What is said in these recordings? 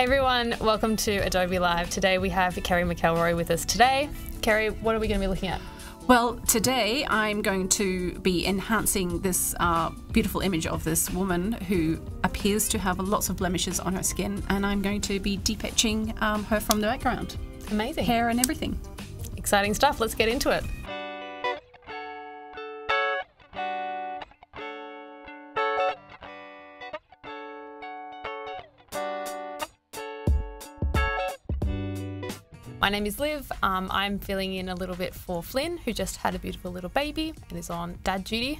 Hey everyone, welcome to Adobe Live. Today we have Kerry McElroy with us today. Kerry, what are we going to be looking at? Well, today I'm going to be enhancing this beautiful image of this woman who appears to have lots of blemishes on her skin, and I'm going to be deep etching her from the background. Amazing. Hair and everything. Exciting stuff. Let's get into it. My name is Liv. I'm filling in a little bit for Flynn, who just had a beautiful little baby and is on dad duty.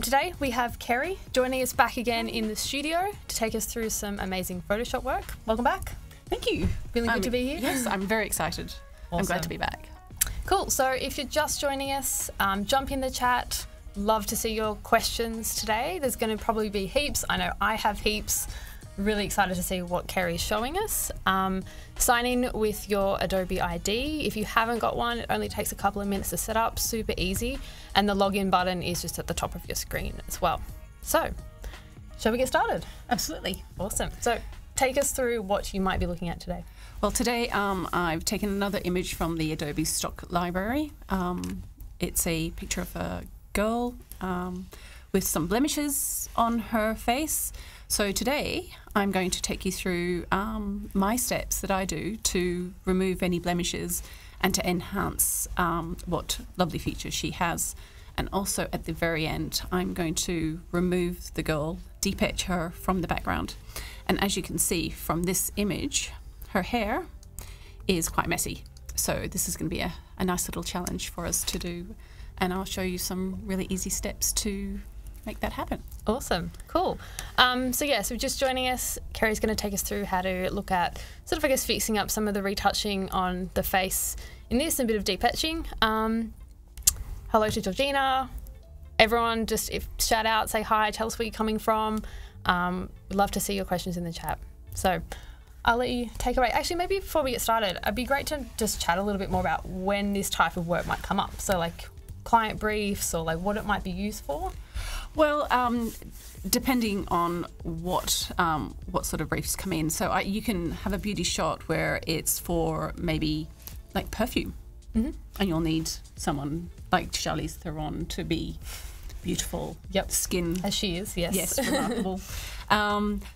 Today we have Kerry joining us back again in the studio to take us through some amazing Photoshop work. Welcome back. Thank you. Feeling good to be here? Yes, I'm very excited. Awesome. I'm glad to be back. Cool. So if you're just joining us, jump in the chat. Love to see your questions today. There's going to probably be heaps. I know I have heaps. Really excited to see what Kerry's showing us. Sign in with your Adobe ID. If you haven't got one, it only takes a couple of minutes to set up, super easy. And the login button is just at the top of your screen as well. So, shall we get started? Absolutely. Awesome. So, take us through what you might be looking at today. Well, today I've taken another image from the Adobe stock library. It's a picture of a girl with some blemishes on her face. So today I'm going to take you through my steps that I do to remove any blemishes and to enhance what lovely features she has. And also at the very end, I'm going to remove the girl, deep etch her from the background. And as you can see from this image, her hair is quite messy. So this is going to be a nice little challenge for us to do. And I'll show you some really easy steps to make that happen. Awesome, cool. So just joining us, Kerry's going to take us through how to look at sort of, I guess, fixing up some of the retouching on the face in this, and a bit of deep etching. Hello to Georgina. Everyone, just shout out, say hi, tell us where you're coming from. We'd love to see your questions in the chat. So I'll let you take away. Actually, maybe before we get started, it'd be great to just chat a little bit more about when this type of work might come up. So like client briefs, or like what it might be used for. Well, depending on what sort of briefs come in. So you can have a beauty shot where it's for maybe like perfume, and you'll need someone like Charlize Theron to be beautiful, skin as she is, yes, remarkable.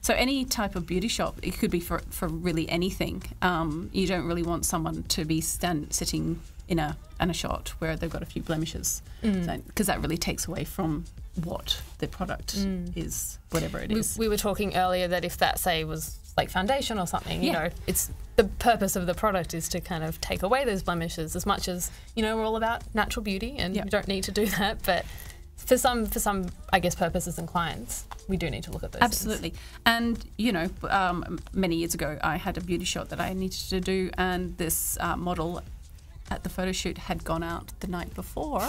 So any type of beauty shop, it could be for really anything. You don't really want someone to be sitting in a shot where they've got a few blemishes, because that really takes away from what the product is, whatever it is. We were talking earlier that if that, say, was like foundation or something, you know, it's the purpose of the product is to kind of take away those blemishes, as much as, you know, we're all about natural beauty and you don't need to do that, but for some, I guess, purposes and clients, we do need to look at those Absolutely. things. And, you know, many years ago, I had a beauty shot that I needed to do, and this model at the photo shoot had gone out the night before,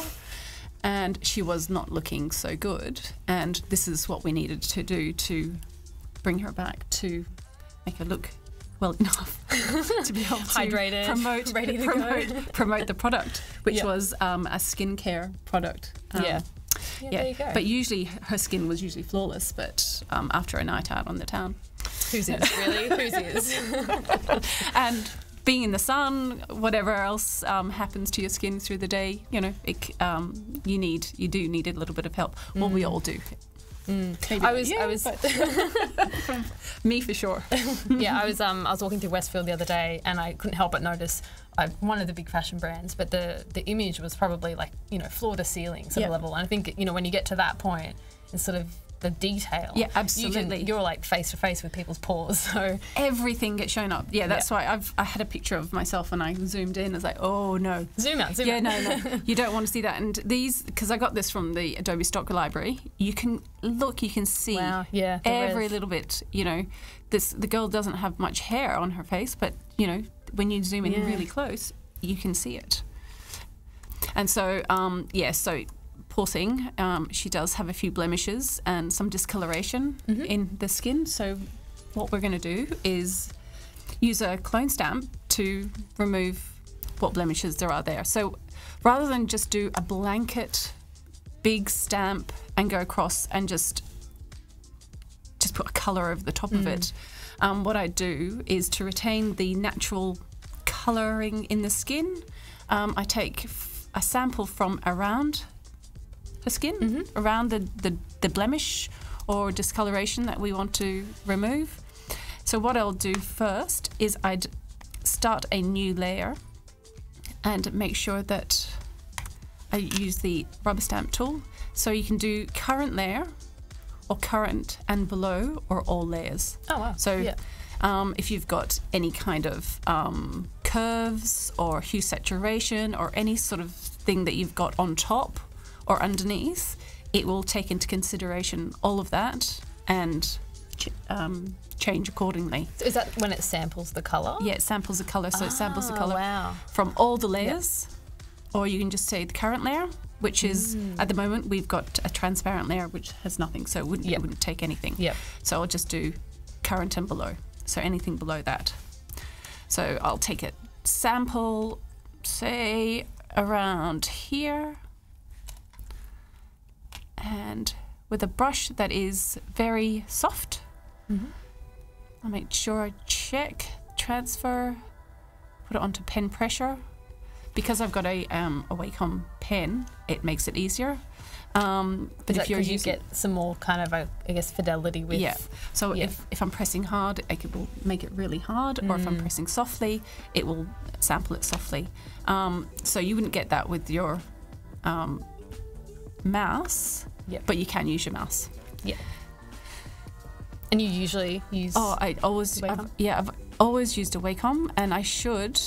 and she was not looking so good. And this is what we needed to do to bring her back, to make her look well enough to be able to hydrated, promote the product, which was a skincare product. There you go. But usually her skin was usually flawless, but after a night out on the town. Whose is, really? Whose is? And being in the sun, whatever else happens to your skin through the day, you know, you do need a little bit of help. Well, we all do. I was me for sure. I was walking through Westfield the other day, and I couldn't help but notice one of the big fashion brands, but the image was probably like, you know, floor to ceiling sort of level. And I think, you know, when you get to that point, it's sort of the detail. Yeah, absolutely. You're like face to face with people's pores, so everything gets shown up. Yeah, that's why I had a picture of myself and I zoomed in. I was like, oh no, zoom out. No, you don't want to see that. And these, because I got this from the Adobe stock library, you can see every little bit. You know, the girl doesn't have much hair on her face, but you know, when you zoom in really close, you can see it. And so so poor thing, she does have a few blemishes and some discoloration in the skin. So what we're going to do is use a clone stamp to remove what blemishes there are there. So rather than just do a blanket big stamp and go across and just put a colour over the top of it, what I do is to retain the natural colouring in the skin. I take a sample from around the skin, around the blemish or discoloration that we want to remove. So what I'll do first is I'd start a new layer and make sure that I use the rubber stamp tool. So you can do current layer or current and below or all layers. Oh wow. So yeah. If you've got any kind of curves or hue saturation or any sort of thing that you've got on top or underneath, it will take into consideration all of that and change accordingly. So is that when it samples the colour? Yeah, it samples the colour. So it samples the colour wow. from all the layers, or you can just say the current layer, which is, at the moment, we've got a transparent layer which has nothing, so it wouldn't take anything. Yep. So I'll just do current and below, so anything below that. So I'll take a sample, say, around here, and with a brush that is very soft, I'll make sure I check, transfer, put it onto pen pressure. Because I've got a Wacom pen, it makes it easier. But if you're using, you get some more kind of, I guess, fidelity with. Yeah. So if I'm pressing hard, it will make it really hard, or if I'm pressing softly, it will sample it softly. So you wouldn't get that with your mouse, but you can use your mouse. Yeah. And you usually use. Oh, I've always used a Wacom, and I should.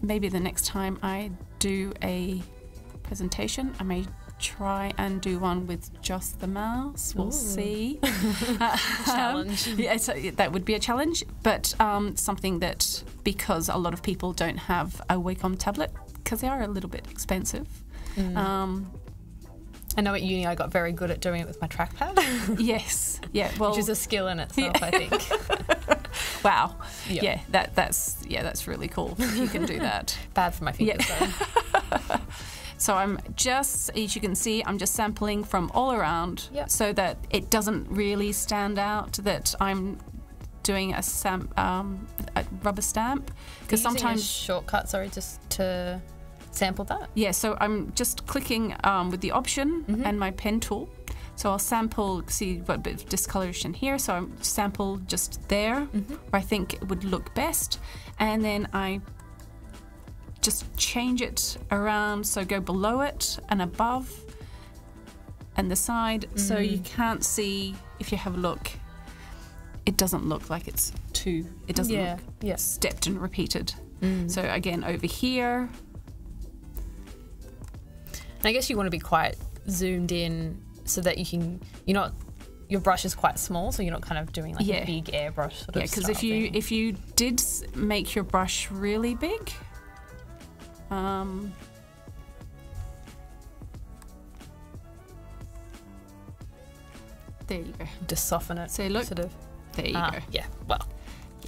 Maybe the next time I do a presentation, I may try and do one with just the mouse. We'll see. Challenge. Yeah, so that would be a challenge, but something that, because a lot of people don't have a Wacom tablet, because they are a little bit expensive. I know at uni I got very good at doing it with my trackpad. Yes. Yeah. Well, which is a skill in itself, I think. Wow. Yep. Yeah. That's really cool if you can do that. Bad for my fingers though. So I'm just, as you can see, I'm just sampling from all around, so that it doesn't really stand out that I'm doing a rubber stamp, because sometimes a shortcut. Sorry, just to sample that. Yeah. So I'm just clicking with the option and my pen tool. So I'll sample, see you've got a bit of discoloration here, so I sample just there, where I think it would look best, and then I just change it around, so go below it and above and the side, so you can't see, if you have a look, it doesn't look like it's it doesn't look stepped and repeated. So again, over here. And I guess you want to be quite zoomed in, so that you can, your brush is quite small, so you're not kind of doing like a big airbrush sort of. Yeah, because if you did make your brush really big, there you go. Just soften it. So look, sort of. There you go. Yeah. Well,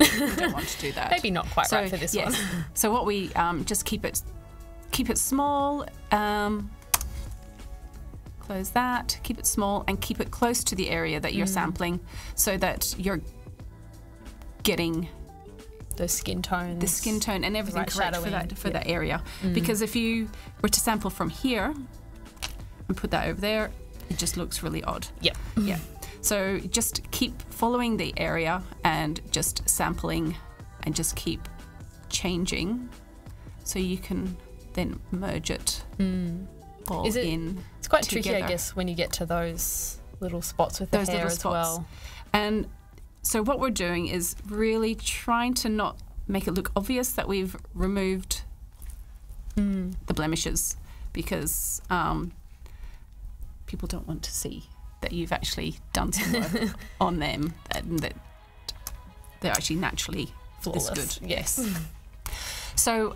you don't want to do that. Maybe not quite right for this one. So what we just keep it small. Close that, keep it small, and keep it close to the area that you're sampling, so that you're getting the skin tone and everything correct for that area. Because if you were to sample from here and put that over there, it just looks really odd. Yeah. So just keep following the area and just sampling, and just keep changing, so you can then merge it. It's quite together. tricky, I guess, when you get to those little spots with the hair as well. And so what we're doing is really trying to not make it look obvious that we've removed the blemishes, because people don't want to see that you've actually done some work on them, and that they're actually naturally flawless. This good. Yes. So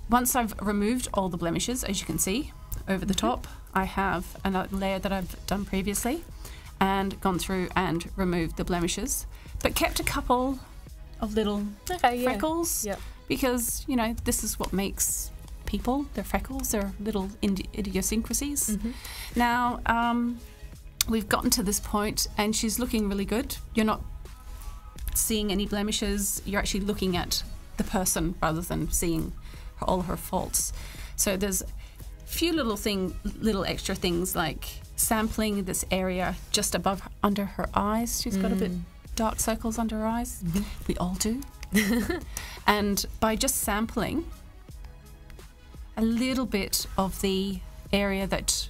once I've removed all the blemishes, as you can see, over the top, I have another layer that I've done previously and gone through and removed the blemishes, but kept a couple of little freckles, because, this is what makes people, they're freckles, they're little idiosyncrasies. Now, we've gotten to this point and she's looking really good. You're not seeing any blemishes. You're actually looking at the person rather than seeing all her faults. So there's a few little extra things like sampling this area just above under her eyes. She's got a bit dark circles under her eyes. We all do. And by just sampling a little bit of the area that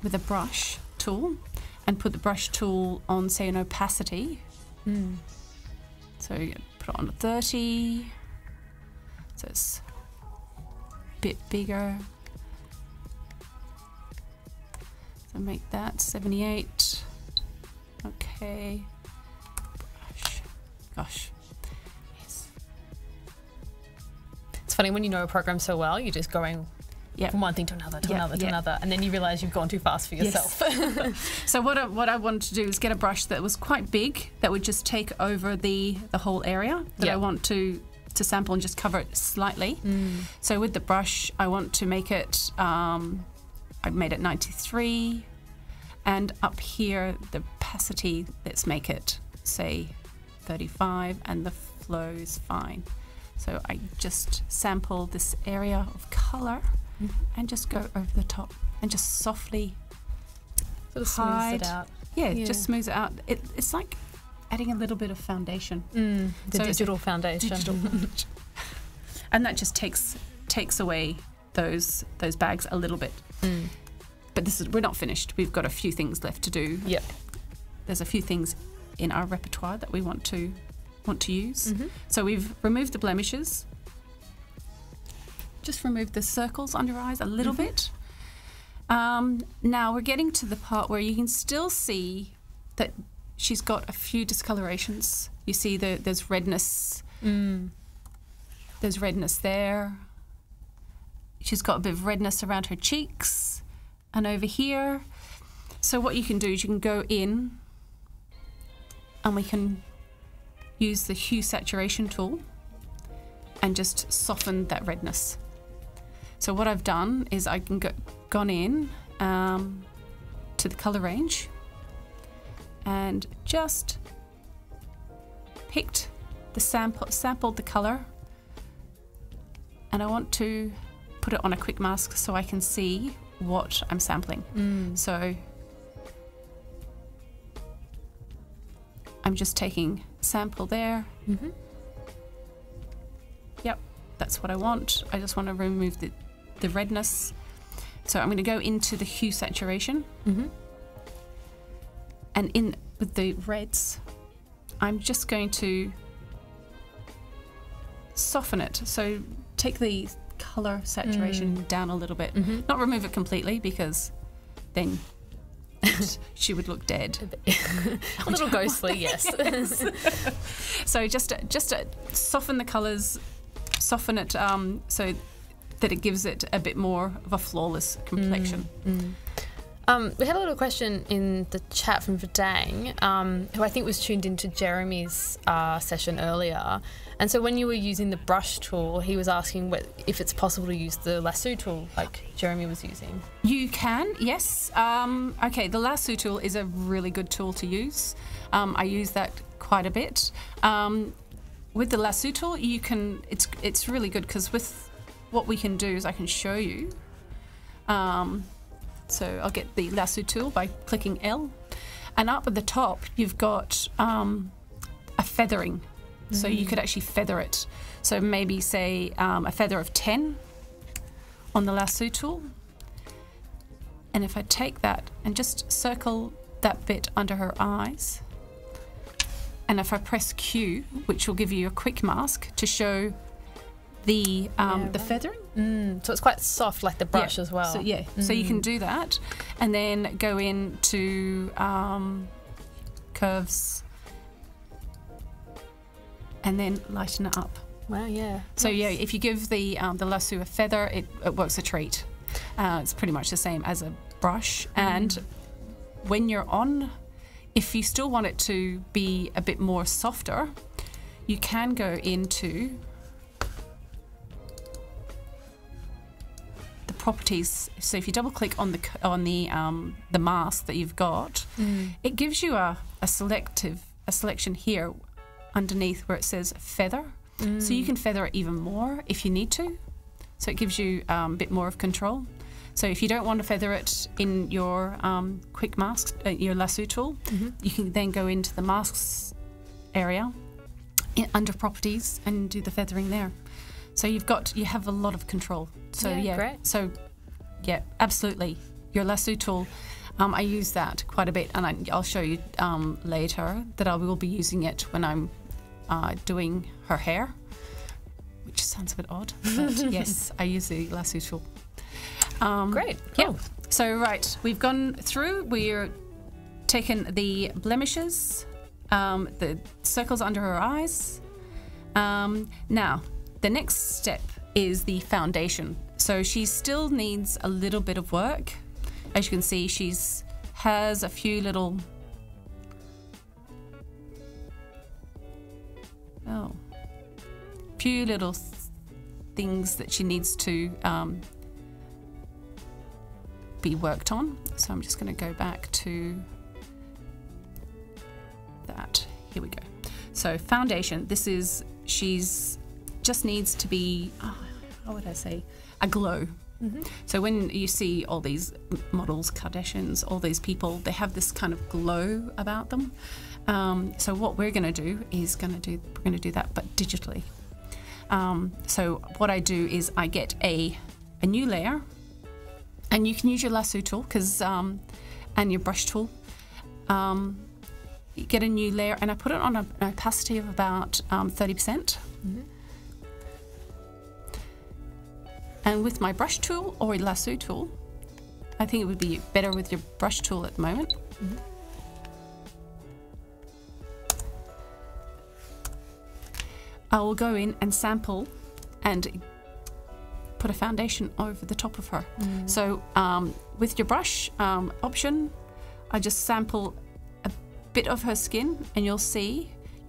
with a brush tool, and put the brush tool on, say, an opacity. So you put it on 30, so it's a bit bigger. So make that 78. Okay. Gosh. Yes. It's funny when you know a program so well, you're just going from one thing to another, to another, and then you realise you've gone too fast for yourself. So what I wanted to do is get a brush that was quite big, that would just take over the whole area that I want to sample and just cover it slightly. So with the brush, I want to make it, I've made it 93, and up here the opacity, let's make it, say, 35, and the flow is fine. So I just sample this area of colour and just go over the top and just softly sort of smooths it out. Yeah, just smooths it out. It's like adding a little bit of foundation. The digital foundation. And that just takes away those bags a little bit. But we're not finished. We've got a few things left to do. Yep. There's a few things in our repertoire that we want to use. So we've removed the blemishes. Just remove the circles under her eyes a little bit. Now we're getting to the part where you can still see that she's got a few discolorations. You see there's redness. There's redness there. She's got a bit of redness around her cheeks and over here. So what you can do is you can go in and we can use the hue saturation tool and just soften that redness. So what I've done is I can gone in to the color range and just picked the sampled the color, and I want to put it on a quick mask so I can see what I'm sampling. So I'm just taking sample there. Yep, that's what I want. I just want to remove the redness. So I'm going to go into the hue saturation. And in with the reds, I'm just going to soften it. So take the color saturation down a little bit. Not remove it completely, because then she would look dead. A little ghostly, yes. So just soften the colours, soften it so that it gives it a bit more of a flawless complexion. We had a little question in the chat from Verdang, who I think was tuned into Jeremy's session earlier. And so when you were using the brush tool, he was asking if it's possible to use the lasso tool like Jeremy was using. You can, yes. Okay, the lasso tool is a really good tool to use. I use that quite a bit. With the lasso tool, you can. It's really good because with what we can do is I can show you. So I'll get the lasso tool by clicking L, and up at the top you've got a feathering. So you could actually feather it. So maybe say a feather of 10 on the lasso tool. And if I take that and just circle that bit under her eyes, and if I press Q, which will give you a quick mask to show the feathering. So it's quite soft, like the brush as well. So so you can do that, and then go into curves, and then lighten it up. Wow, yeah. So if you give the lasso a feather, it works a treat. It's pretty much the same as a brush, and when you're on, if you still want it to be a bit more softer, you can go into the properties. So if you double click on the mask that you've got, it gives you a selective a selection here underneath where it says feather. So you can feather it even more if you need to. So it gives you a bit more of control. So if you don't want to feather it in your quick mask, your lasso tool, you can then go into the masks area under properties and do the feathering there. So you have a lot of control. So great. So yeah, absolutely. Your lasso tool, I use that quite a bit, and I'll show you later that I will be using it when I'm doing her hair, which sounds a bit odd, but yes, I use the lasso tool. Great. Cool. Yeah. So right, we've gone through. We're taken the blemishes, the circles under her eyes. Now, the next step is the foundation. So she still needs a little bit of work. As you can see, has a few little things that she needs to be worked on. So I'm just going to go back to that. Here we go. So foundation, she's just needs to be, how would I say, a glow. So when you see all these models, Kardashians, all these people, they have this kind of glow about them. So what we're going to do is we're going to do that, but digitally. So what I do is I get a new layer, and you can use your lasso tool and your brush tool. You get a new layer, and I put it on an opacity of about 30%. And with my brush tool or a lasso tool, I think it would be better with your brush tool at the moment. I will go in and sample and put a foundation over the top of her. So with your brush option, I just sample a bit of her skin, and you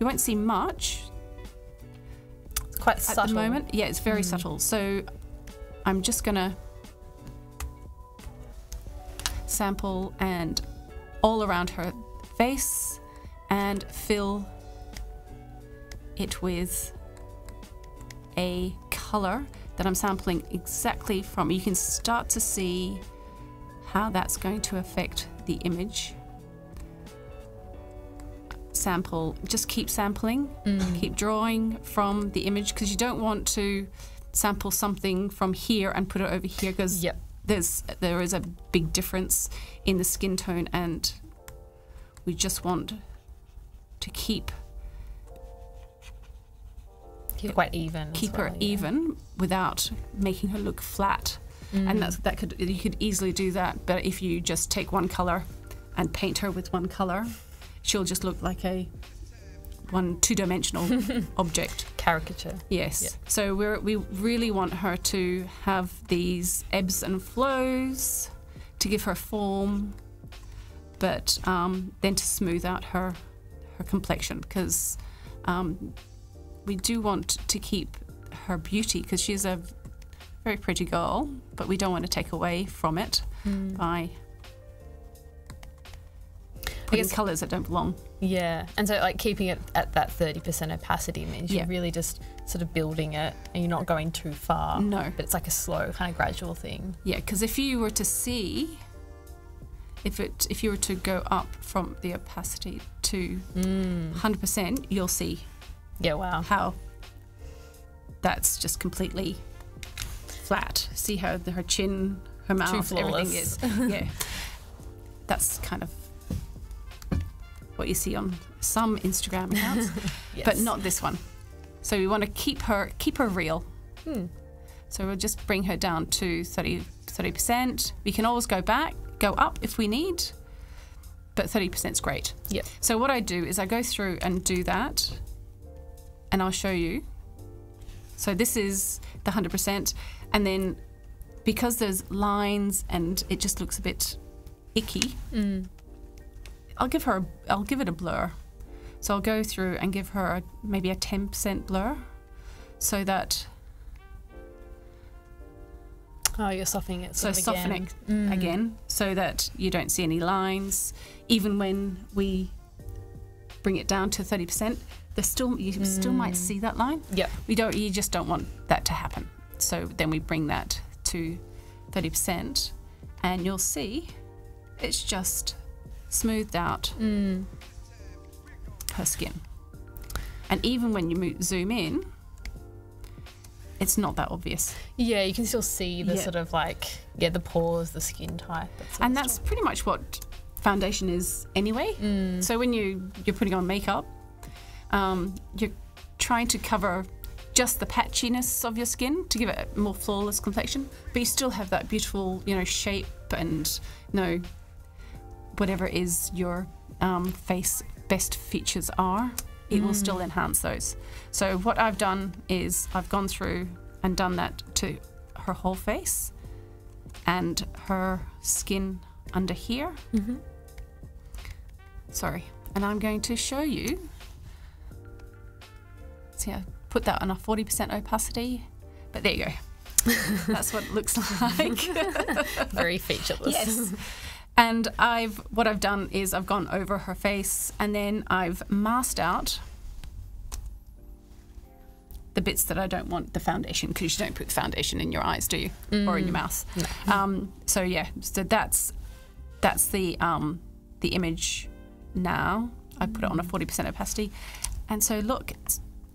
won't see much. It's quite subtle. At the moment. Yeah, it's very subtle. So I'm just gonna sample and all around her face and fill it with a color that I'm sampling exactly from. You can start to see how that's going to affect the image. Just keep sampling, keep drawing from the image, because you don't want to sample something from here and put it over here, because there is a big difference in the skin tone, and we just want to keep it quite even. Keep her even without making her look flat. And you could easily do that. But if you just take one color and paint her with one color, she'll just look like a two-dimensional object. Caricature. Yes. Yeah. So we really want her to have these ebbs and flows to give her form, but then to smooth out her complexion, because we do want to keep her beauty, because she's a very pretty girl, but we don't want to take away from it by putting colours that don't belong. Yeah, and so like keeping it at that 30% opacity means you're really just sort of building it, and you're not going too far. No. But it's like a slow, kind of gradual thing. Yeah, because if you were to see, if you were to go up from the opacity to 100%, you'll see. Yeah, wow. How that's just completely flat. See how her chin, her mouth, everything is. Yeah. That's kind of what you see on some Instagram accounts, but not this one. So we want to keep her real. So we'll just bring her down to 30%. We can always go up if we need, but 30% is great. Yeah. So what I do is I go through and do that, and I'll show you. So this is the 100%, and then because there's lines and it just looks a bit icky, I'll give it a blur. So I'll go through and give her maybe a 10% blur, so that. Oh, you're softening it. So softening again, so that you don't see any lines, even when we bring it down to 30%, you still might see that line. Yep. You just don't want that to happen. So then we bring that to 30%, and you'll see it's just smoothed out her skin. And even when you zoom in, it's not that obvious. Yeah, you can still see the sort of the pores, the skin type. And that's pretty much what foundation is anyway. So when you're putting on makeup, you're trying to cover just the patchiness of your skin to give it a more flawless complexion, but you still have that beautiful, shape and, whatever is your face best features are, it will still enhance those. So what I've done is I've gone through and done that to her whole face and her skin under here. Sorry. And I'm going to show you. See, I put that on a 40% opacity, but there you go. That's what it looks like. Very featureless. Yes. And what I've done is I've gone over her face and then I've masked out the bits that I don't want the foundation, because you don't put foundation in your eyes, do you? Or in your mouth. No. So that's the image now. I put it on a 40% opacity. And so look,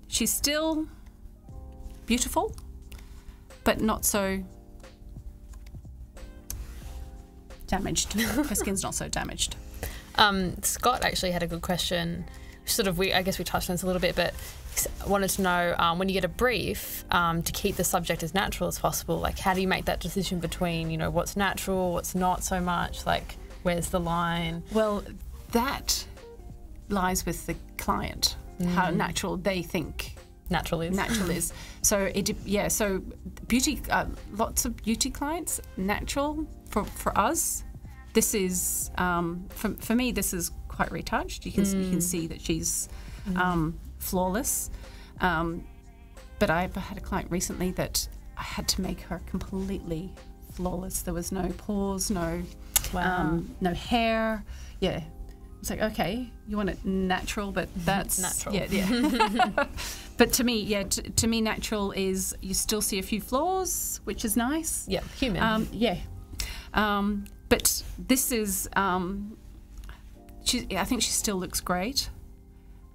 she's still beautiful, but not so damaged. Her skin's not so damaged. Scott actually had a good question. I guess we touched on this a little bit, but wanted to know when you get a brief to keep the subject as natural as possible, like how do you make that decision between what's natural, what's not so much, like where's the line? Well, that lies with the client, how natural they think natural is. So so beauty, lots of beauty clients, natural. For us, this is for me. This is quite retouched. You can see that she's flawless. But I've had a client recently that I had to make her completely flawless. There was no pores, no hair. Yeah, it's like, okay, you want it natural, but that's natural. Yeah. But to me, natural is you still see a few flaws, which is nice. Yeah, human. But this is, I think she still looks great.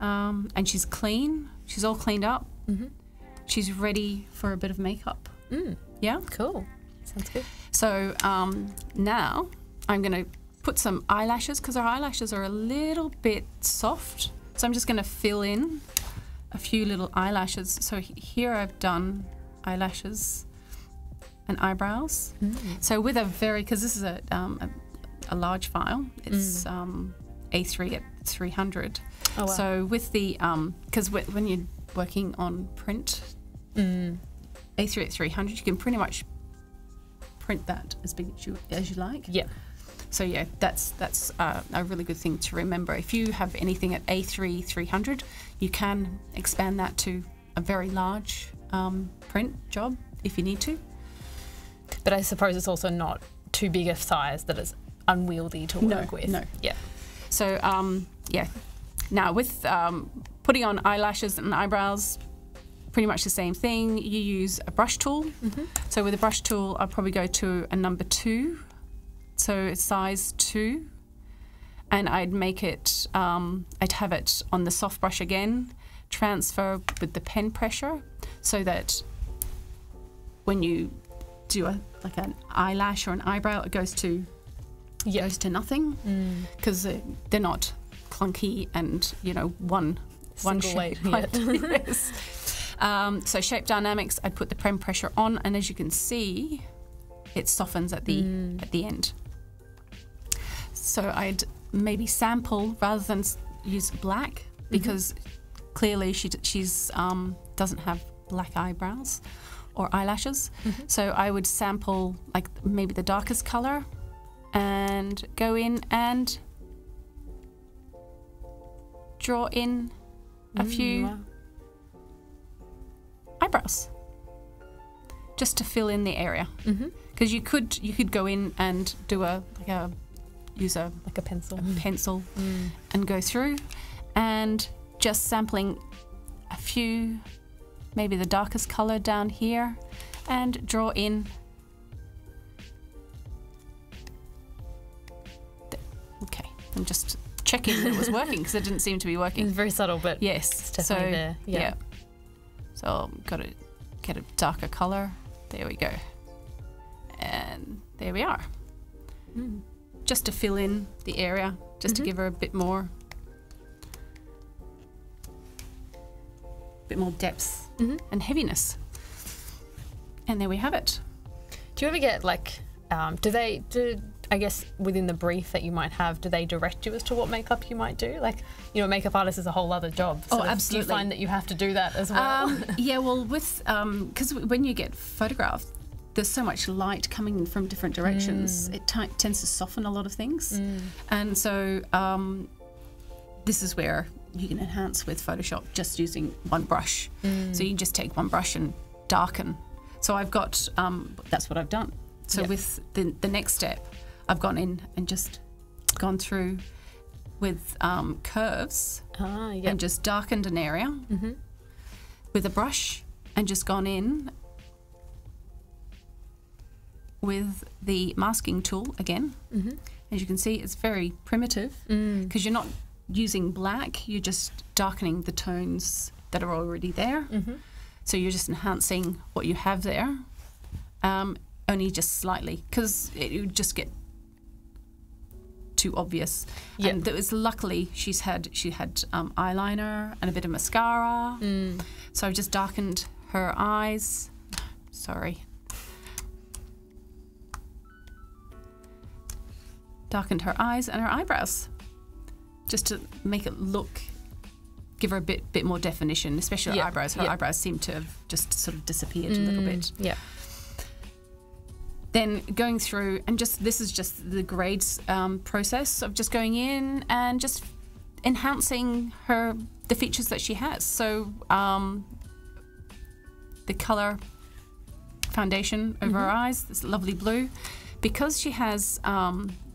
And she's clean. She's all cleaned up. She's ready for a bit of makeup. Yeah? Cool. Sounds good. So now I'm going to put some eyelashes, because her eyelashes are a little bit soft. So I'm just going to fill in a few little eyelashes. So here I've done eyelashes and eyebrows. So with because this is a large file, it's A3 at 300. Oh, wow. So with the because when you're working on print, A3 at 300, you can pretty much print that as big as you like. Yeah. So yeah, that's a really good thing to remember. If you have anything at A3 300, you can expand that to a very large print job if you need to. But I suppose it's also not too big a size that it's unwieldy to work with. No. Yeah. So now with putting on eyelashes and eyebrows, pretty much the same thing. You use a brush tool. So with a brush tool, I'll probably go to a number 2. So it's size 2. And I'd make it, I'd have it on the soft brush again, transfer with the pen pressure, so that when you do like an eyelash or an eyebrow, it goes to nothing, because they're not clunky and one shape. Yes. So shape dynamics, I'd put the pen pressure on, and as you can see, it softens at the end. So I'd maybe sample rather than use black, because clearly she's doesn't have black eyebrows or eyelashes. So I would sample like maybe the darkest color and go in and draw in a few eyebrows just to fill in the area. Because you could go in and do use a pencil and go through, and just sampling a few, maybe the darkest color down here, and draw in. Okay, I'm just checking that it was working because it didn't seem to be working. It's very subtle, but yes, it's definitely there. Yeah. So I've got to get a darker color. There we go. And there we are. Just to fill in the area, just to give her a bit more depth and heaviness. And there we have it. Do you ever get like, I guess within the brief that you might have, do they direct you as to what makeup you might do? Like, you know, makeup artist is a whole other job. So absolutely. Do you find that you have to do that as well? Yeah, well, with because when you get photographed, there's so much light coming from different directions. It tends to soften a lot of things, and so this is where you can enhance with Photoshop just using one brush. So you just take one brush and darken. So I've got that's what I've done. So with the next step, I've gone in and just gone through with curves and just darkened an area with a brush and just gone in with the masking tool again. As you can see, it's very primitive because you're not using black, you're just darkening the tones that are already there. So you're just enhancing what you have there, only just slightly, because it would just get too obvious. And that was luckily she had eyeliner and a bit of mascara. So I've just darkened her eyes. Sorry. Darkened her eyes and her eyebrows, just to make it look, give her a bit more definition, especially her eyebrows. Her eyebrows seem to have just sort of disappeared a little bit. Then going through and this is just the grades process of just going in and just enhancing the features that she has. So the color foundation over her eyes, this lovely blue, because she has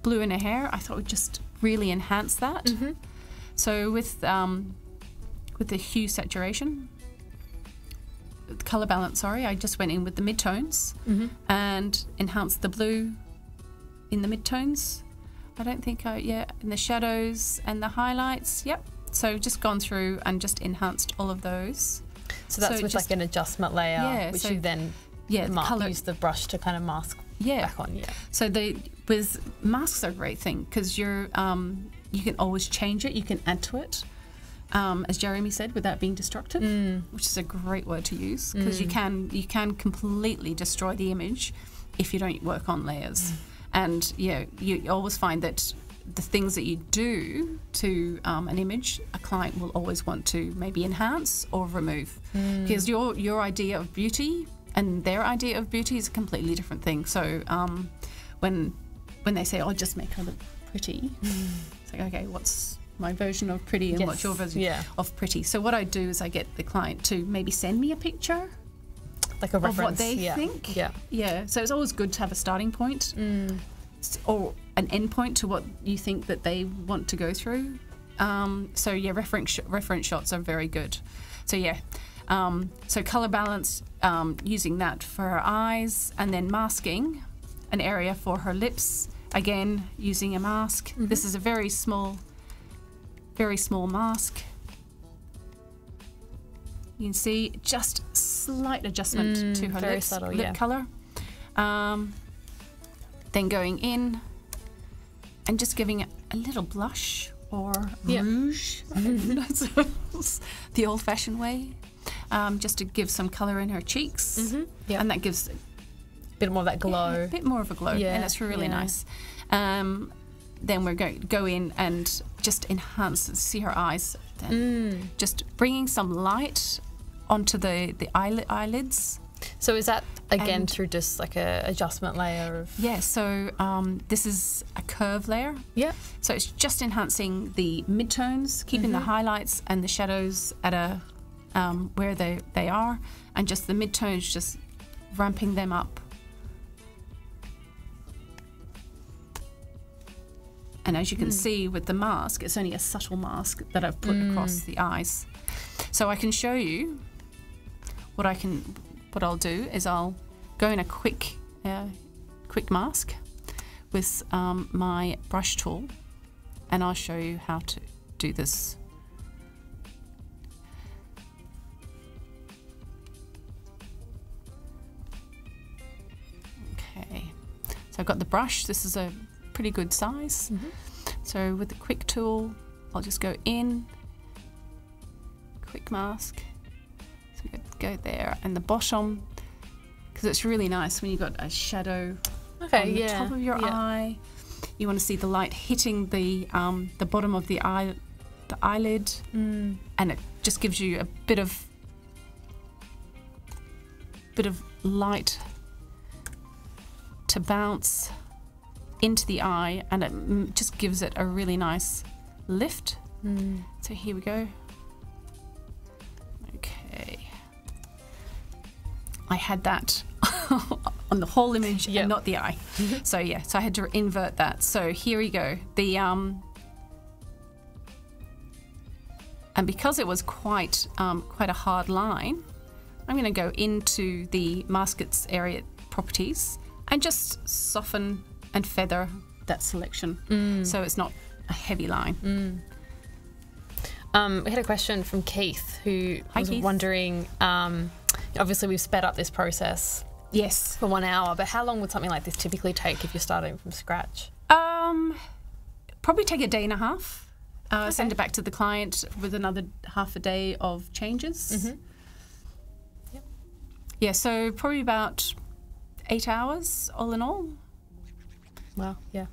blue in her hair, I thought it would just really enhance that. So with the hue saturation, color balance, sorry, I just went in with the midtones and enhanced the blue in the midtones. I don't think in the shadows and the highlights, so just gone through and just enhanced all of those. So that's with like an adjustment layer, which you then use the brush to kind of mask back on. So with masks are a great thing because you can always change it, you can add to it. As Jeremy said, without being destructive, which is a great word to use because you can completely destroy the image if you don't work on layers. And you always find that the things that you do to an image, a client will always want to maybe enhance or remove because your idea of beauty and their idea of beauty is a completely different thing. So when they say, "Oh, just make her look pretty," it's like, okay, what's my version of pretty and what's your version of pretty? So what I do is I get the client to maybe send me a picture, like a reference of what they think. So it's always good to have a starting point or an end point to what you think that they want to go through. Reference shots are very good. So so color balance, using that for her eyes, and then masking an area for her lips, again using a mask. This is a very small mask. You can see just slight adjustment to her lips, subtle, lip color. Then going in and just giving it a little blush or rouge, the old-fashioned way, just to give some color in her cheeks, and that gives a bit more of that glow. A bit more of a glow, and it's really nice. Then we're going to go in and just enhance, see her eyes, then just bringing some light onto the eyelids. So is that again through just like a adjustment layer of? So this is a curve layer. So it's just enhancing the midtones, keeping the highlights and the shadows at a where they are, and just the midtones, just ramping them up. And as you can see with the mask, it's only a subtle mask that I've put across the eyes. So I can show you what I'll do is I'll go in a quick mask with my brush tool, and I'll show you how to do this. Okay, so I've got the brush. This is a pretty good size. So with the quick tool, I'll just go in, quick mask. So we go there, and the bottom, because it's really nice when you've got a shadow on the top of your eye. You want to see the light hitting the bottom of the eye, the eyelid, and it just gives you a bit of light to bounce into the eye, and it just gives it a really nice lift. So here we go. Okay, I had that on the whole image and not the eye. So yeah, so I had to invert that. So here we go. The and because it was quite a hard line, I'm going to go into the maskets area properties and just soften and feather that selection so it's not a heavy line. We had a question from Keith who was wondering, obviously we've sped up this process for 1 hour, but how long would something like this typically take if you're starting from scratch? Probably take a day and a half. Send it back to the client with another half a day of changes. Yeah, so probably about 8 hours all in all. Wow, yeah.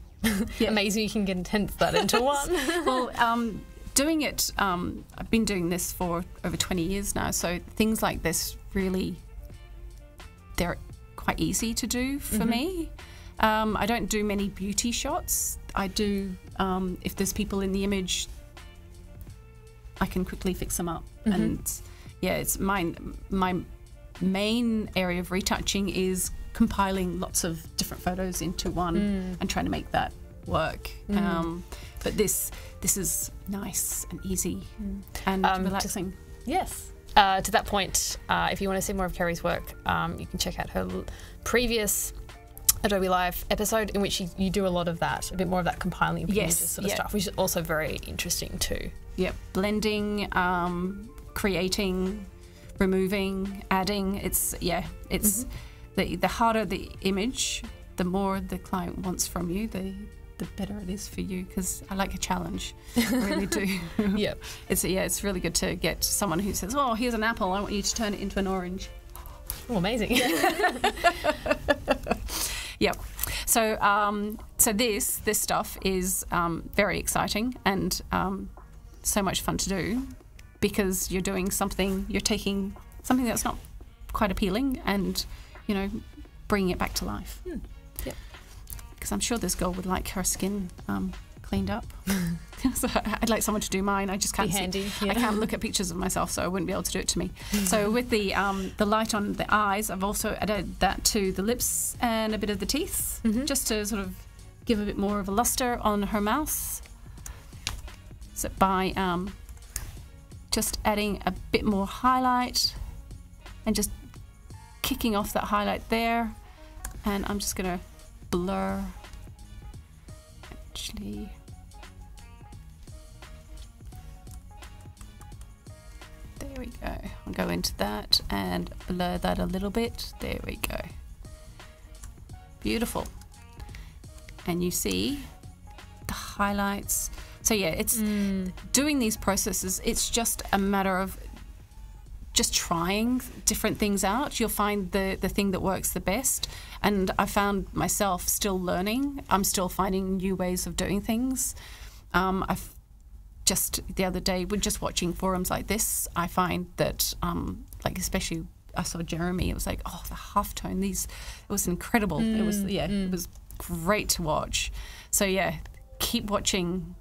Amazing you can condense that into one. Well, doing it, I've been doing this for over 20 years now, so things like this really, they're quite easy to do for me. I don't do many beauty shots. I do, if there's people in the image, I can quickly fix them up. And yeah, it's my main area of retouching is compiling lots of different photos into one and trying to make that work. But this is nice and easy and relaxing. Yes. To that point, if you want to see more of Kerry's work, you can check out her previous Adobe Live episode in which you do a lot of that, a bit more of that compiling of images sort of stuff, which is also very interesting too. Yep, blending, creating, removing, adding. It's the harder the image, the more the client wants from you, the better it is for you, because I like a challenge. I really do. Yep. It's really good to get someone who says, oh, here's an apple, I want you to turn it into an orange. Oh, amazing. Yep. So this stuff is very exciting and so much fun to do, because you're doing something, you're taking something that's not quite appealing and, you know, bringing it back to life. Yep. Because I'm sure this girl would like her skin cleaned up. So I'd like someone to do mine. I just can't I can't look at pictures of myself, so I wouldn't be able to do it to me. So with the light on the eyes, I've also added that to the lips and a bit of the teeth, just to sort of give a bit more of a luster on her mouth. So by just adding a bit more highlight and just kicking off that highlight there, and I'm just gonna blur. Actually, there we go. I'll go into that and blur that a little bit. There we go. Beautiful. And you see the highlights. So yeah, it's doing these processes. It's just a matter of just trying different things out. You'll find the thing that works the best. And I found myself still learning. I'm still finding new ways of doing things. I've just the other day, we're just watching forums like this, I find that, like especially I saw Jeremy, it was like, oh, the halftone, it was incredible. It was, it was great to watch. So yeah, keep watching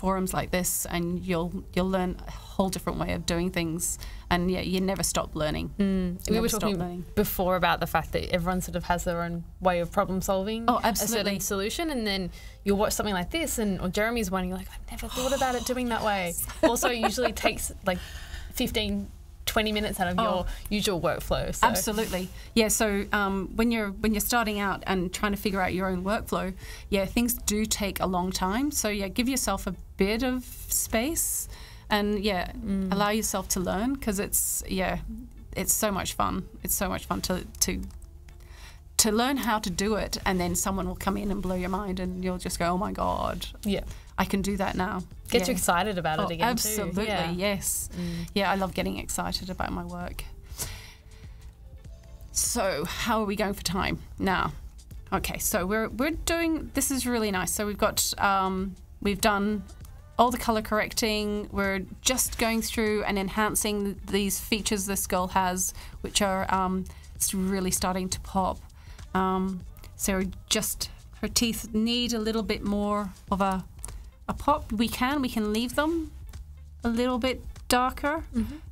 forums like this, and you'll learn a whole different way of doing things. And yeah, you never stop learning. We were talking before about the fact that everyone sort of has their own way of problem solving. Oh, a absolutely. certain solution, and then you'll watch something like this, or Jeremy's one, and you're like, I've never thought about it doing that way. Also, it usually takes like 15, 20 minutes out of your usual workflow. So. Absolutely. Yeah, so when you're starting out and trying to figure out your own workflow, yeah, things do take a long time. So yeah, give yourself a bit of space and yeah, allow yourself to learn, because it's so much fun. It's so much fun to learn how to do it, and then someone will come in and blow your mind, and you'll just go, oh my God. Yeah. I can do that now. Get you excited about it again, absolutely, too. Absolutely, yes. Yeah, I love getting excited about my work. So how are we going for time now? Okay, so we're doing, this is really nice. So we've got, we've done all the color correcting. We're just going through and enhancing these features this girl has, which are it's really starting to pop. So just, her teeth need a little bit more of a pop. We can leave them a little bit darker,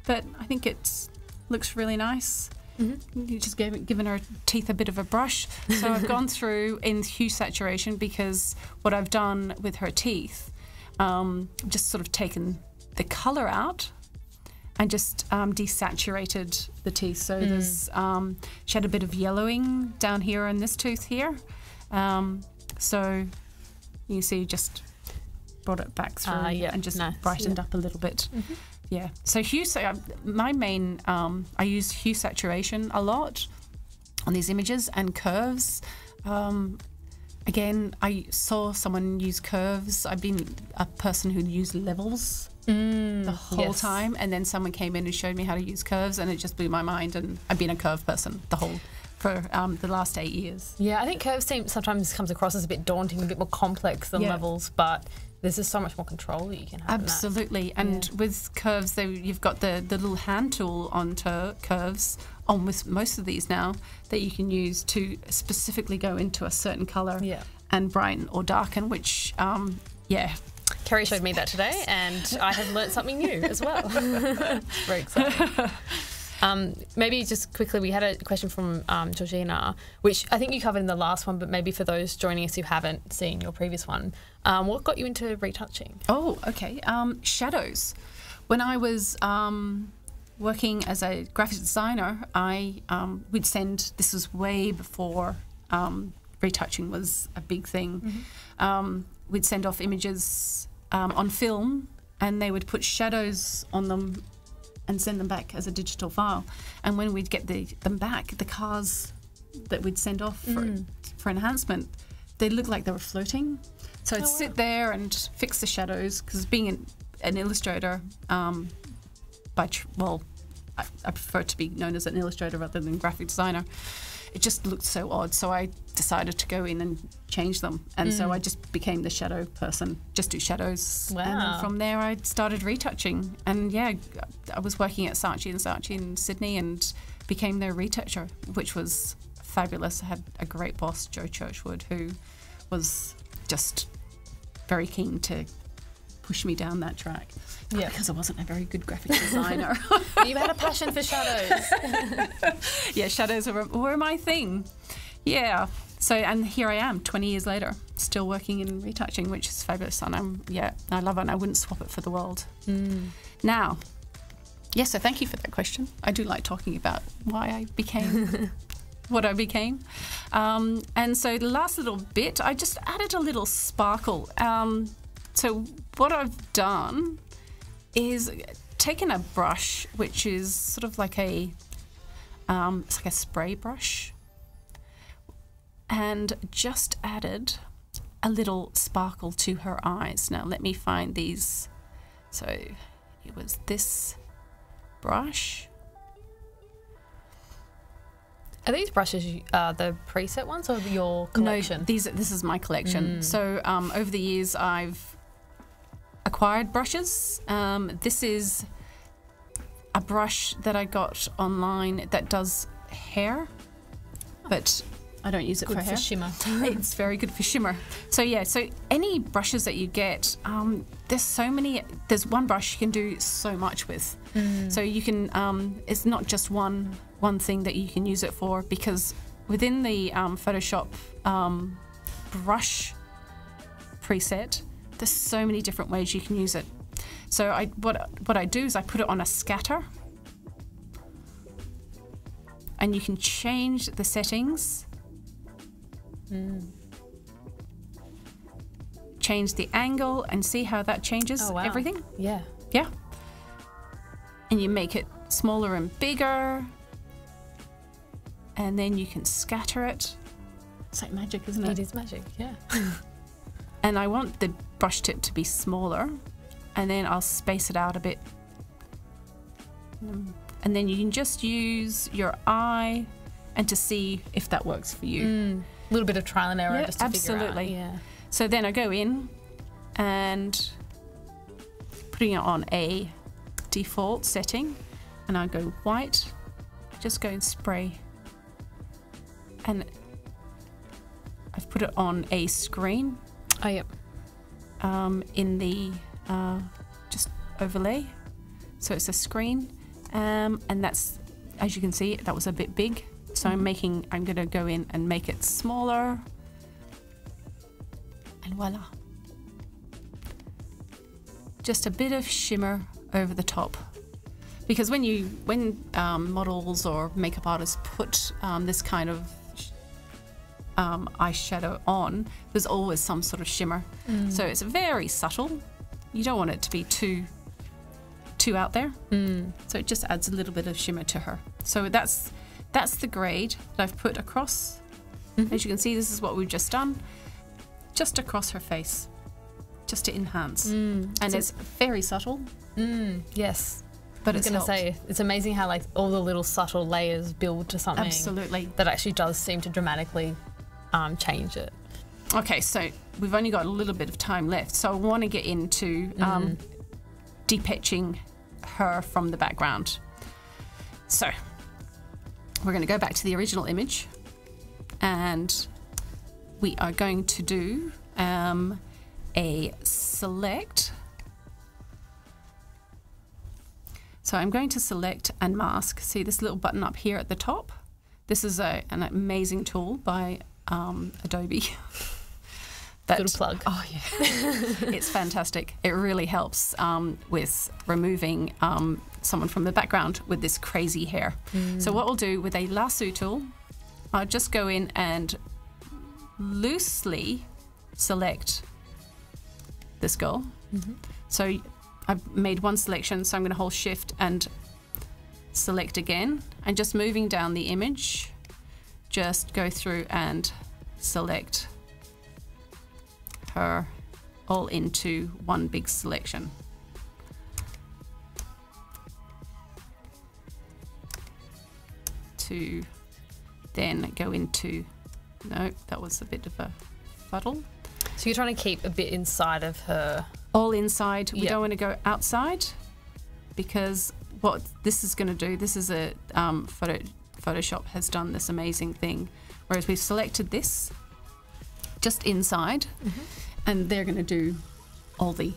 but I think it looks really nice. You just given her teeth a bit of a brush. So I've gone through in hue saturation, because what I've done with her teeth, just sort of taken the color out and just desaturated the teeth. So there's she had a bit of yellowing down here in this tooth here. So you see, just brought it back through and just brightened up a little bit. Yeah. So hue, my main, I use hue saturation a lot on these images, and curves. Again, I saw someone use curves. I've been a person who used levels the whole time, and then someone came in and showed me how to use curves, and it just blew my mind. And I've been a curve person for the last 8 years. Yeah, I think curves sometimes comes across as a bit daunting, a bit more complex than levels, but there's just so much more control that you can have. Absolutely, and with curves, you've got the little hand tool on curves on with most of these now that you can use to specifically go into a certain colour and brighten or darken, which, Kerry showed me that today, and I have learnt something new as well. Very exciting. Maybe just quickly, we had a question from Georgina, which I think you covered in the last one, but maybe for those joining us who haven't seen your previous one, what got you into retouching? Oh, okay. Shadows. When I was working as a graphic designer, we'd send, this was way before retouching was a big thing, we'd send off images on film, and they would put shadows on them and send them back as a digital file. And when we'd get them back, the cars that we'd send off for enhancement, they looked like they were floating. So I'd sit there and fix the shadows, because being an illustrator, I prefer to be known as an illustrator rather than graphic designer. It just looked so odd, so I decided to go in and change them. And so I just became the shadow person, just do shadows. Wow. And then from there I started retouching. And yeah, I was working at Saatchi & Saatchi in Sydney and became their retoucher, which was fabulous. I had a great boss, Joe Churchwood, who was just very keen to push me down that track. Yeah, because I wasn't a very good graphic designer. You had a passion for shadows. Yeah, shadows were my thing. Yeah. So, and here I am, 20 years later, still working in retouching, which is fabulous. And I love it, and I wouldn't swap it for the world. Now, so thank you for that question. I do like talking about why I became what I became. And so the last little bit, I just added a little sparkle. So what I've done is taken a brush, which is sort of like it's like a spray brush, and just added a little sparkle to her eyes. Now let me find these. So it was this brush. Are these brushes the preset ones or your collection? No, this is my collection. So over the years I've acquired brushes. This is a brush that I got online that does hair, but I don't use it for hair. Shimmer. It's very good for shimmer. So yeah, so any brushes that you get, there's so many. There's one brush you can do so much with. So you can. It's not just one thing that you can use it for, because within the Photoshop brush preset, there's so many different ways you can use it. So what I do is I put it on a scatter, and you can change the settings. Change the angle and see how that changes everything. Yeah. Yeah. And you make it smaller and bigger, and then you can scatter it. It's like magic, isn't it? It is magic, yeah. And I want the brush tip to be smaller, and then I'll space it out a bit. And then you can just use your eye and to see if that works for you. A little bit of trial and error just to absolutely. figure out. Yeah. So then I go in and putting it on a default setting, and I go white. I just go and spray, and I've put it on a screen. Oh, yep. In the just overlay, so it's a screen, and that's, as you can see, that was a bit big. So I'm going to go in and make it smaller, and voila. Just a bit of shimmer over the top, because when models or makeup artists put this kind of eyeshadow on, there's always some sort of shimmer. So it's very subtle. You don't want it to be too out there. So it just adds a little bit of shimmer to her. So that's the grade that I've put across. As you can see, this is what we've just done, just across her face, just to enhance. And it's very subtle. Yes. But I was going to say, it's amazing how like all the little subtle layers build to something. Absolutely. That actually does seem to dramatically change it. Okay, so we've only got a little bit of time left, so I want to get into depetching her from the background. So we're going to go back to the original image, and we are going to do a select. So I'm going to select and mask. See this little button up here at the top? This is an amazing tool by Adobe. Good plug. Oh yeah, it's fantastic. It really helps with removing someone from the background with this crazy hair. So what we'll do with a lasso tool, I'll just go in and loosely select this girl. So I've made one selection, so I'm going to hold shift and select again, and just moving down the image, just go through and select her all into one big selection. To then go into, no, that was a bit of a fuddle. So you're trying to keep a bit inside of her. All inside. We don't want to go outside, because what this is going to do, this is a Photoshop has done this amazing thing, whereas we've selected this just inside, and they're going to do all the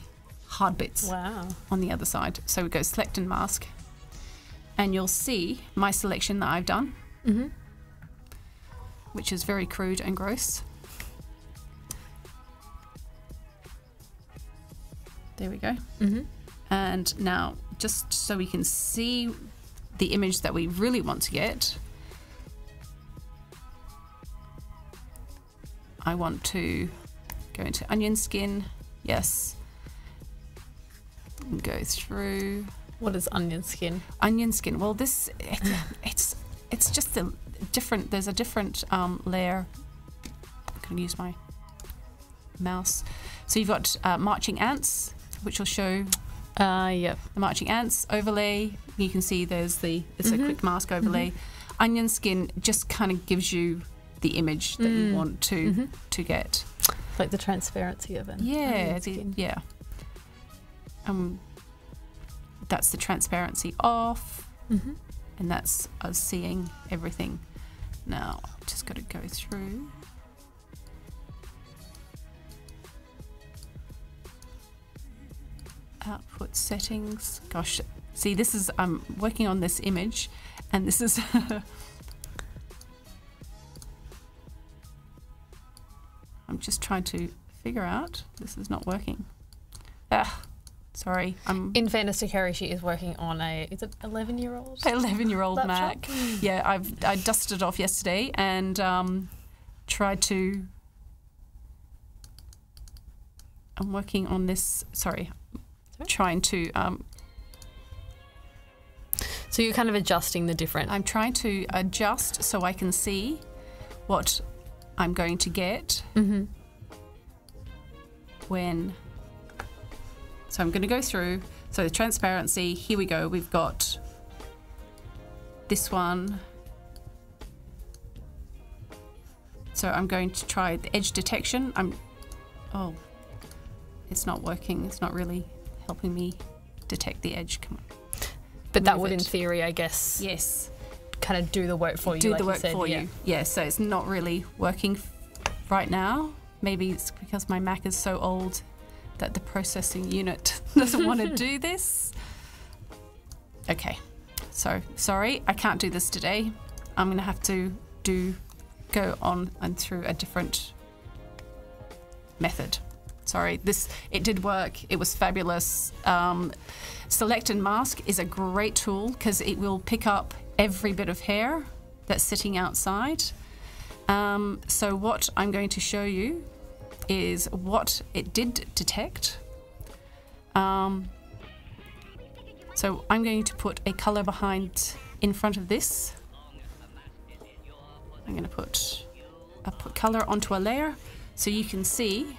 hard bits on the other side. So we go select and mask, and you'll see my selection that I've done, which is very crude and gross. There we go. And now, just so we can see the image that we really want to get, I want to go into onion skin. Yes. And go through. What is onion skin? Onion skin. Well, this it's just a different. There's a different layer. I'm going to use my mouse. So you've got marching ants, which will show the marching ants overlay. You can see there's it's a quick mask overlay. Onion skin just kind of gives you the image that you want to get. Like the transparency of it. Yeah, yeah. That's the transparency off, and that's us seeing everything. Now, just got to go through. Output settings. Gosh, see, this is, I'm working on this image, and this is I'm just trying to figure out, this is not working. Sorry. In fairness to Kerry, she is working on is it 11-year-old? 11-year-old Mac. Yeah, I dusted it off yesterday and tried to, I'm working on this, trying to, so you're kind of adjusting the different. I'm trying to adjust so I can see what I'm going to get when. So I'm going to go through. So the transparency, here we go. We've got this one. So I'm going to try the edge detection. Oh, it's not working. It's not really helping me detect the edge. Come on. But that would, in theory, I guess. Yes. Kind of do the work for you. Do the work for you. Yeah, so it's not really working right now. Maybe it's because my Mac is so old that the processing unit doesn't want to do this. Okay, so sorry, I can't do this today. I'm going to have to go on and through a different method. Sorry, it did work. It was fabulous. Select and mask is a great tool because it will pick up every bit of hair that's sitting outside. So what I'm going to show you is what it did detect. So I'm going to put a color in front of this. I'm going to put color onto a layer so you can see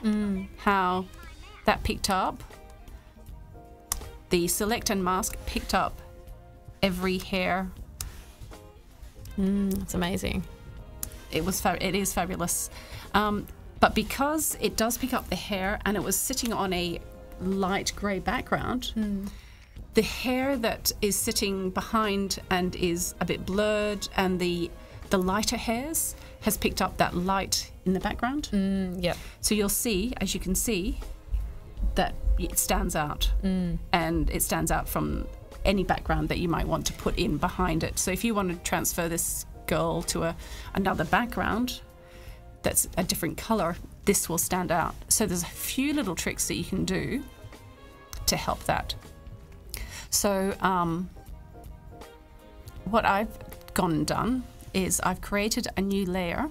how that picked up. The select and mask picked up every hair. That's amazing. It is fabulous. But because it does pick up the hair and it was sitting on a light grey background, the hair that is sitting behind and is a bit blurred and the lighter hairs has picked up that light in the background. Yeah. So you'll see, as you can see, that it stands out. And it stands out from any background that you might want to put in behind it. So if you want to transfer this girl to another background that's a different color, this will stand out. So there's a few little tricks that you can do to help that. So what I've gone and done is I've created a new layer.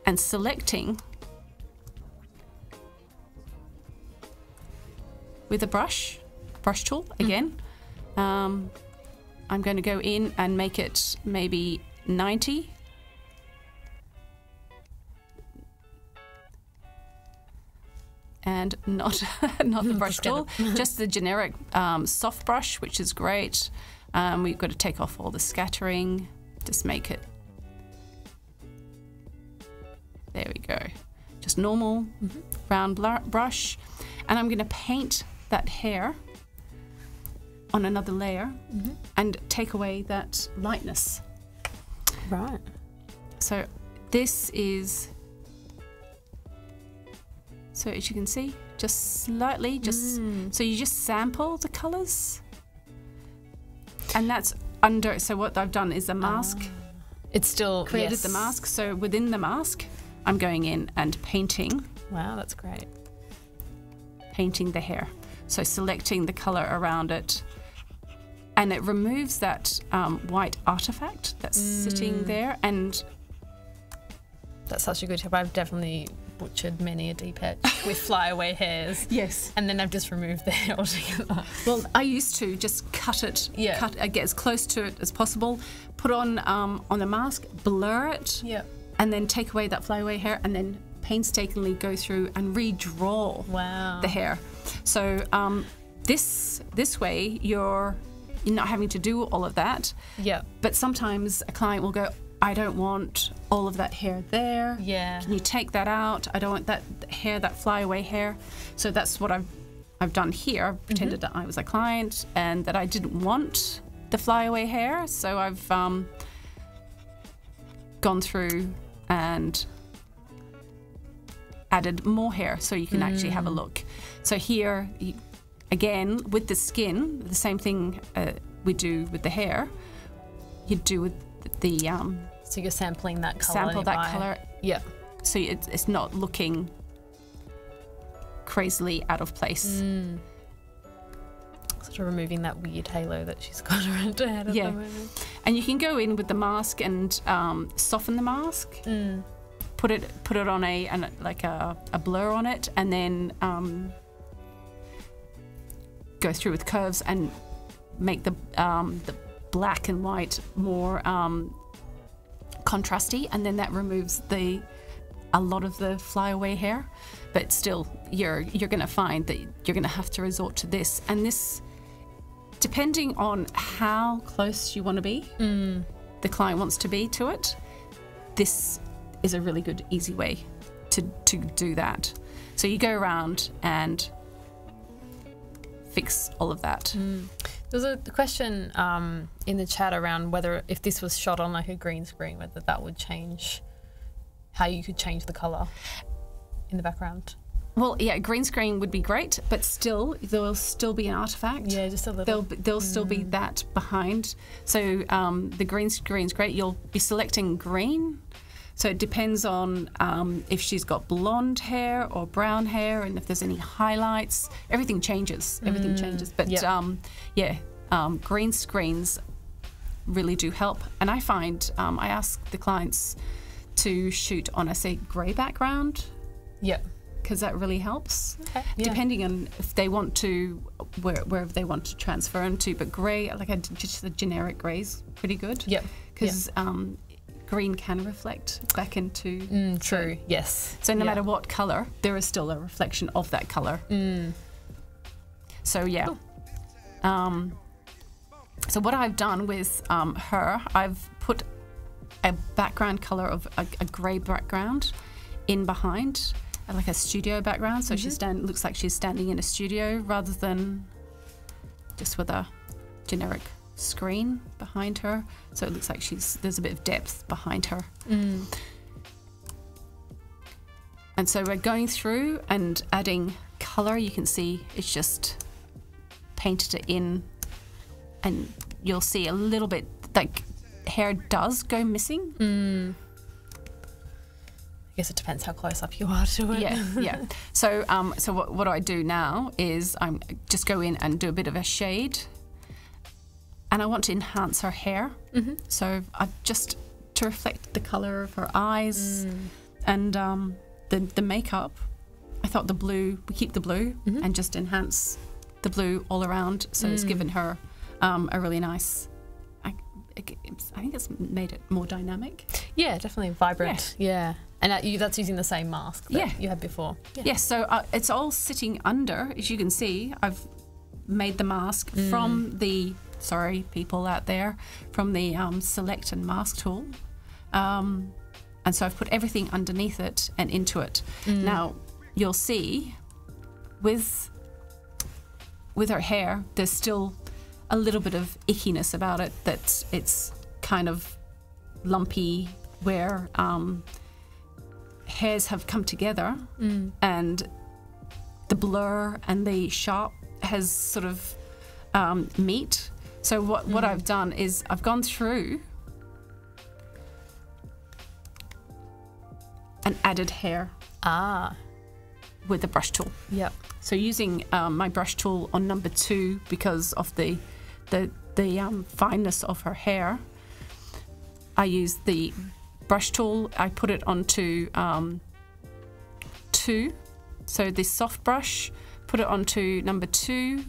And selecting with a brush tool again. I'm going to go in and make it maybe 90. And not the brush tool, just the generic soft brush, which is great. We've got to take off all the scattering, just make it. There we go. Just normal round brush. And I'm going to paint that hair on another layer and take away that lightness. Right. So this is, so as you can see, just slightly, so you just sample the colors. And that's under, so what I've done is a mask. It's still created the mask. So within the mask, I'm going in and painting. Wow, that's great. Painting the hair. So selecting the color around it. And it removes that white artifact that's sitting there. And that's such a good tip. I've definitely butchered many a deep edge with flyaway hairs. Yes. And then I've just removed the hair altogether. Well, I used to just cut it, get as close to it as possible, put on a mask, blur it, and then take away that flyaway hair, and then painstakingly go through and redraw the hair. So this way you're not having to do all of that. Yeah. But sometimes a client will go, I don't want all of that hair there. Yeah. Can you take that out? I don't want that hair, that flyaway hair. So that's what I've done here. I've pretended that I was a client and that I didn't want the flyaway hair. So I've gone through and added more hair so you can actually have a look. So here, again, with the skin, the same thing we do with the hair, you do with the... so you're sampling that colour. Sample that colour. Yeah. So it's not looking crazily out of place. Sort of removing that weird halo that she's got around her head at the moment. And you can go in with the mask and soften the mask. Put it on a blur on it, and then go through with curves and make the black and white more contrasty, and then that removes a lot of the flyaway hair. But still, you're going to find that you're going to have to resort to this, and this, depending on how close you want to be, the client wants to be to it, this is a really good, easy way to do that. So you go around and fix all of that. There's a question in the chat around whether, if this was shot on like a green screen, whether that would change how you could change the colour in the background. Well, yeah, green screen would be great, but still, there'll still be an artifact. Yeah, just a little. There'll still be that behind. So the green screen's great. You'll be selecting green. So it depends on if she's got blonde hair or brown hair, and if there's any highlights. Everything changes. Everything changes. But green screens really do help. And I find I ask the clients to shoot on a, say, grey background. Yep. Because that really helps. Okay. Yeah. Depending on if they want to, wherever they want to transfer them to. But grey, just the generic grey's pretty good. Yep. Because green can reflect back into... true, yes. So no matter what colour, there is still a reflection of that colour. So yeah. Cool. So what I've done with her, I've put a background colour of a grey background in behind, like a studio background. So she looks like she's standing in a studio rather than just with a generic screen behind her. So it looks like there's a bit of depth behind her. And so we're going through and adding colour. You can see it's just painted it in, and you'll see a little bit like hair does go missing. I guess it depends how close up you are to it. Yeah. So what I do now is I just go in and do a bit of a shade, and I want to enhance her hair. So I just to reflect the colour of her eyes and the makeup. I thought the blue, we keep the blue and just enhance the blue all around. So it's given her a really nice. I think it's made it more dynamic. Yeah, definitely vibrant. Yeah. And that's using the same mask that you had before. Yes, so it's all sitting under, as you can see. I've made the mask from the, sorry people out there, from the select and mask tool. And so I've put everything underneath it and into it. Now, you'll see with her hair, there's still a little bit of ickiness about it, that it's kind of lumpy where hairs have come together and the blur and the sharp has sort of meet. So what I've done is I've gone through and added hair with the brush tool. Yep. So using my brush tool on number 2 because of the fineness of her hair, I use the brush tool. I put it onto 2. So this soft brush, put it onto number 2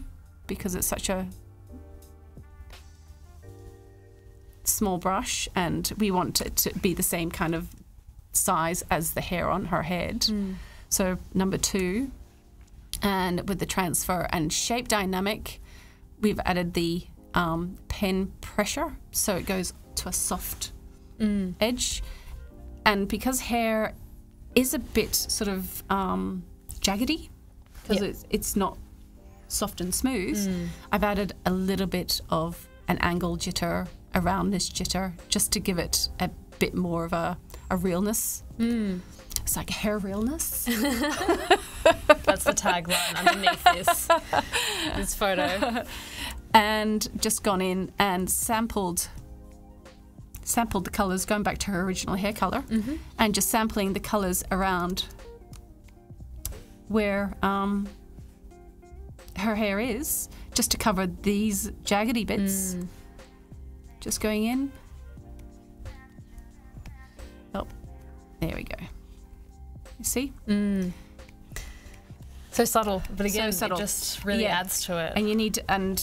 because it's such a small brush and we want it to be the same kind of size as the hair on her head. So number 2, and with the transfer and shape dynamic, we've added the pen pressure, so it goes to a soft edge. And because hair is a bit sort of jaggedy, because it's not soft and smooth, I've added a little bit of an angle jitter around this jitter just to give it a bit more of a realness. It's like hair realness. That's the tagline underneath this photo. And just gone in and sampled the colours, going back to her original hair colour, and just sampling the colours around where her hair is, just to cover these jaggedy bits. Just going in. Oh, there we go. You see? So subtle, but again, So subtle. it just really adds to it. And you need to,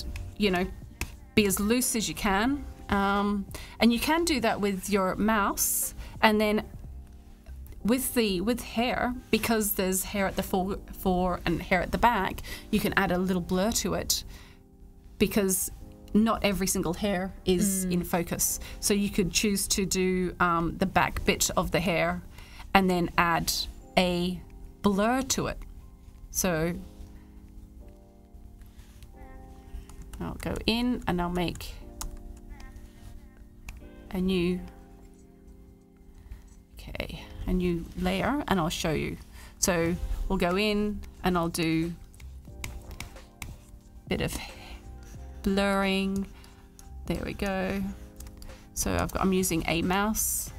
be as loose as you can. And you can do that with your mouse, and then with hair, because there's hair at the fore and hair at the back, you can add a little blur to it, because not every single hair is in focus. So you could choose to do the back bit of the hair and then add a blur to it. So I'll go in and I'll make a new layer, and I'll show you. So we'll go in and I'll do a bit of blurring. There we go. So I'm using a mouse.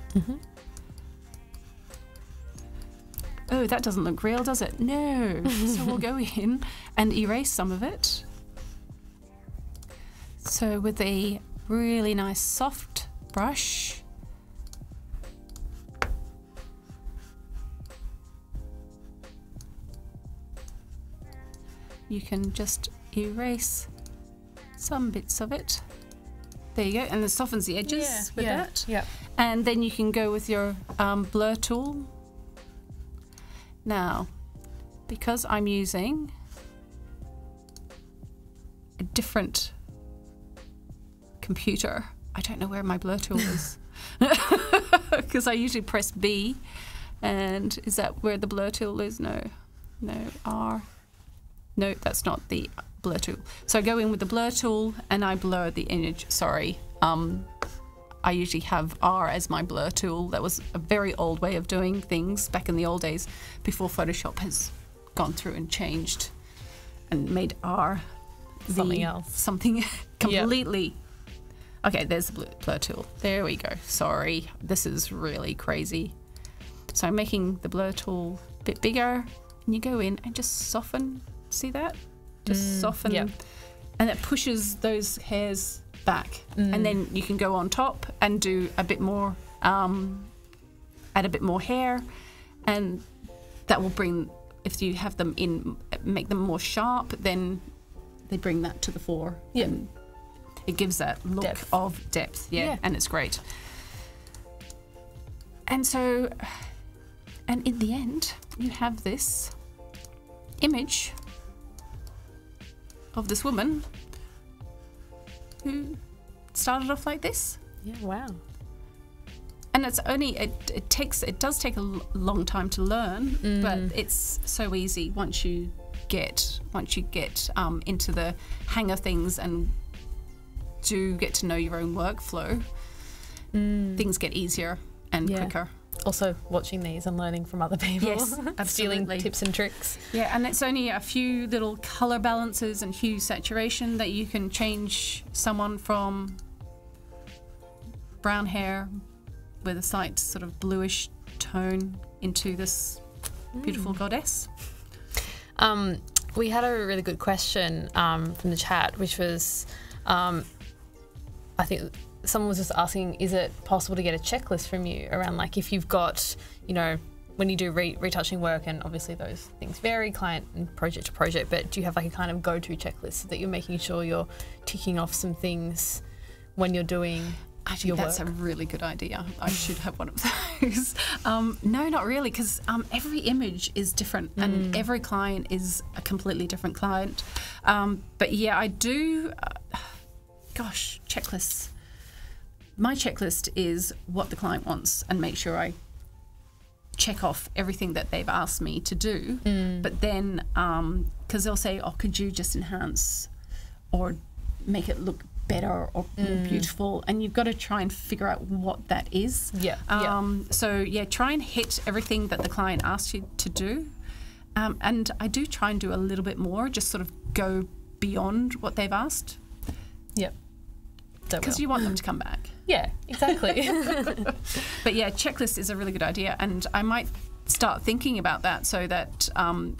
Oh, that doesn't look real, does it? No. So we'll go in and erase some of it. So with a really nice soft brush, you can just erase some bits of it. There you go, and it softens the edges with that. Yeah. And then you can go with your blur tool. Now, because I'm using a different computer, I don't know where my blur tool is, because I usually press B, and is that where the blur tool is? No, R. No, that's not the blur tool. So I go in with the blur tool and I blur the image. Sorry, I usually have R as my blur tool. That was a very old way of doing things back in the old days, before Photoshop has gone through and changed and made R Something else. Something completely. Okay, there's the blur tool. There we go. Sorry, this is really crazy. So I'm making the blur tool a bit bigger, and you go in and just soften. See that? Just soften, and it pushes those hairs back. And then you can go on top and do a bit more, add a bit more hair, and that will bring, if you have them in, make them more sharp, then they bring that to the fore. Yeah. And it gives that look of depth. Yeah, and it's great. And so, and in the end, you have this image of this woman who started off like this. Yeah, wow. And it's only, it does take a long time to learn, but it's so easy once you get into the hang of things and do get to know your own workflow. Things get easier and quicker. Also watching these and learning from other people. Yes, Stealing absolutely. tips and tricks. Yeah, and it's only a few little colour balances and hue saturation that you can change someone from brown hair with a slight sort of bluish tone into this beautiful goddess. We had a really good question from the chat, which was, I think someone was just asking, is it possible to get a checklist from you around, like, if you've got, you know, when you do retouching work, and obviously those things vary client and project to project, but do you have like a kind of go-to checklist so that you're making sure you're ticking off some things when you're doing your work? That's a really good idea. I should have one of those. No, not really, because every image is different and every client is a completely different client. But yeah, I do, gosh, checklists. My checklist is what the client wants and make sure I check off everything that they've asked me to do. But then, because they'll say, oh, could you just enhance or make it look better or more beautiful, and you've got to try and figure out what that is. So yeah, try and hit everything that the client asks you to do, and I do try and do a little bit more, just sort of go beyond what they've asked. Because you want them to come back. Yeah, exactly. But yeah, checklist is a really good idea, and I might start thinking about that so that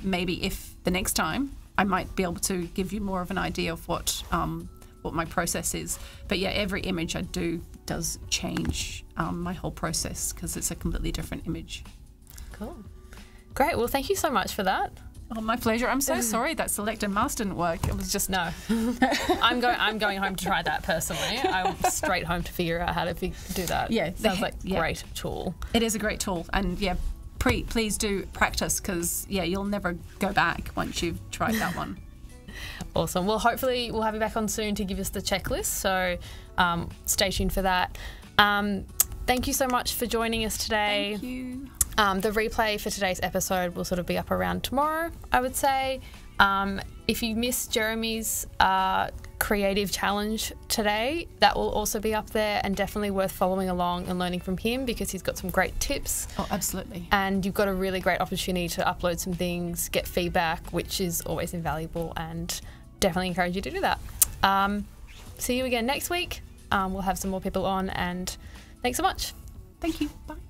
maybe if the next time I might be able to give you more of an idea of what my process is. But yeah, every image I do does change my whole process because it's a completely different image. Cool. Great. Well, thank you so much for that. Oh, my pleasure. I'm so sorry that select and mask didn't work. It was just no. I'm going home to try that personally. I'm straight home to figure out how to do that. Yeah, sounds like a great tool. It is a great tool, and yeah, please do practice because yeah, you'll never go back once you've tried that one. Awesome. Well, hopefully we'll have you back on soon to give us the checklist. So stay tuned for that. Thank you so much for joining us today. Thank you. The replay for today's episode will sort of be up around tomorrow, I would say. If you missed Jeremy's creative challenge today, that will also be up there, and definitely worth following along and learning from him because he's got some great tips. Oh, absolutely. And you've got a really great opportunity to upload some things, get feedback, which is always invaluable, and definitely encourage you to do that. See you again next week. We'll have some more people on, and thanks so much. Thank you. Bye.